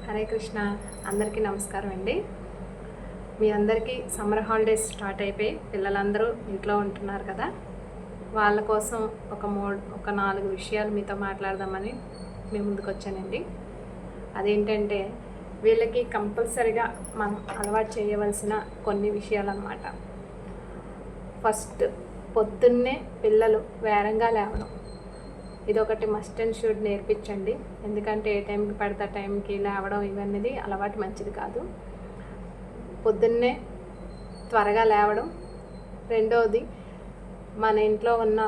హరే కృష్ణ. అందరికీ నమస్కారం అండి. మీ అందరికీ సమ్మర్ హాలిడేస్ స్టార్ట్ అయిపోయి పిల్లలందరూ ఇంట్లో ఉంటున్నారు కదా, వాళ్ళ కోసం ఒక 4 విషయాలు మీతో మాట్లాడదామని మీ ముందుకు వచ్చానండి. అదేంటంటే వీళ్ళకి కంపల్సరిగా మనం అలవాటు చేయవలసిన కొన్ని విషయాలు అన్నమాట. ఫస్ట్, పొద్దున్నే పిల్లలు వేరంగా లేవడం. ఇదొకటి మస్ట్ అండ్ షుడ్ నేర్పించండి. ఎందుకంటే ఏ టైంకి పడితే ఆ టైంకి లేవడం ఇవన్నీ అలవాటు మంచిది కాదు. పొద్దున్నే త్వరగా లేవడం. రెండవది, మన ఇంట్లో ఉన్న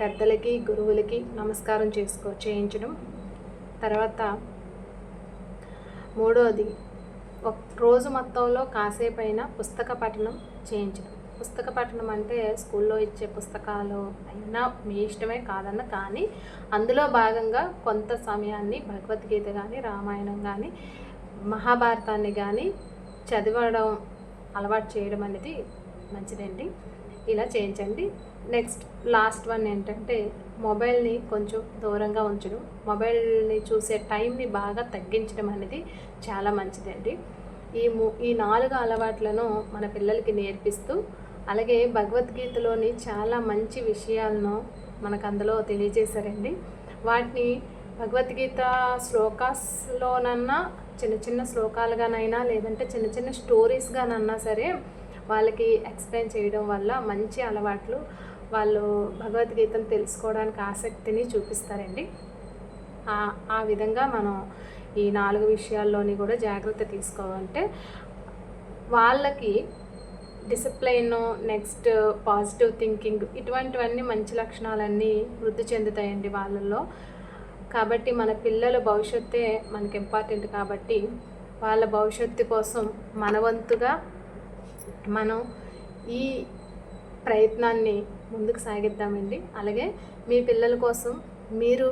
పెద్దలకి గురువులకి నమస్కారం చేయించడం. తర్వాత మూడవది, రోజు మొత్తంలో కాసేపైనా పుస్తక పఠనం చేయించడం. పుస్తక పఠనం అంటే స్కూల్లో ఇచ్చే పుస్తకాలు అయినా మీ ఇష్టమే కాదన్న, కానీ అందులో భాగంగా కొంత సమయాన్ని భగవద్గీత కానీ రామాయణం కానీ మహాభారతాన్ని కానీ చదవడం అలవాటు చేయడం అనేది మంచిదండి. ఇలా చేయించండి. నెక్స్ట్ లాస్ట్ వన్ ఏంటంటే మొబైల్ని కొంచెం దూరంగా ఉంచడం. మొబైల్ని చూసే టైంని బాగా తగ్గించడం అనేది చాలా మంచిదండి. ఈ 4 అలవాట్లను మన పిల్లలకి నేర్పిస్తూ, అలాగే భగవద్గీతలోని చాలా మంచి విషయాలను మనకు అందులో తెలియజేశారండి. వాటిని భగవద్గీత శ్లోకాస్లోనన్నా చిన్న చిన్న శ్లోకాలుగానైనా లేదంటే చిన్న చిన్న స్టోరీస్గానన్నా సరే వాళ్ళకి ఎక్స్ప్లెయిన్ చేయడం వల్ల మంచి అలవాట్లు, వాళ్ళు భగవద్గీతను తెలుసుకోవడానికి ఆసక్తిని చూపిస్తారండి. ఆ విధంగా మనం ఈ 4 విషయాల్లోని కూడా జాగ్రత్త తీసుకోవాలంటే వాళ్ళకి డిసిప్లైన్, నెక్స్ట్ పాజిటివ్ థింకింగ్, ఇటువంటివన్నీ మంచి లక్షణాలన్నీ వృద్ధి చెందుతాయండి వాళ్ళల్లో. కాబట్టి మన పిల్లల భవిష్యత్తే మనకి ఇంపార్టెంట్. కాబట్టి వాళ్ళ భవిష్యత్తు కోసం మన వంతుగా మనం ఈ ప్రయత్నాన్ని ముందుకు సాగిద్దామండి. అలాగే మీ పిల్లల కోసం మీరు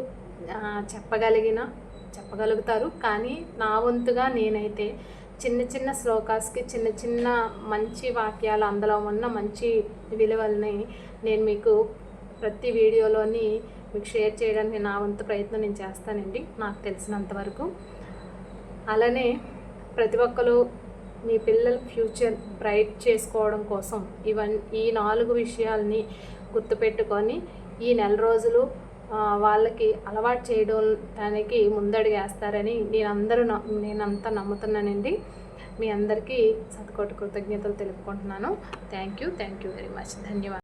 చెప్పగలుగుతారు. కానీ నా వంతుగా నేనైతే చిన్న చిన్న శ్లోకాస్కి చిన్న చిన్న మంచి వాక్యాలు, అందులో ఉన్న మంచి విలువల్ని నేను మీకు ప్రతి వీడియోలోని మీకు షేర్ చేయడానికి నా వంతు ప్రయత్నం నేను చేస్తానండి, నాకు తెలిసినంతవరకు. అలానే ప్రతి ఒక్కరు మీ పిల్లల ఫ్యూచర్ బ్రైట్ చేసుకోవడం కోసం ఈ 4 విషయాల్ని గుర్తుపెట్టుకొని ఈ నెల రోజులు వాళ్ళకి అలవాటు చేయడానికి ముందడుగేస్తారని నేనంతా నమ్ముతున్నానండి. మీ అందరికీ శతకోటి కృతజ్ఞతలు తెలుపుకుంటున్నాను. Thank you very much. ధన్యవాదాలు.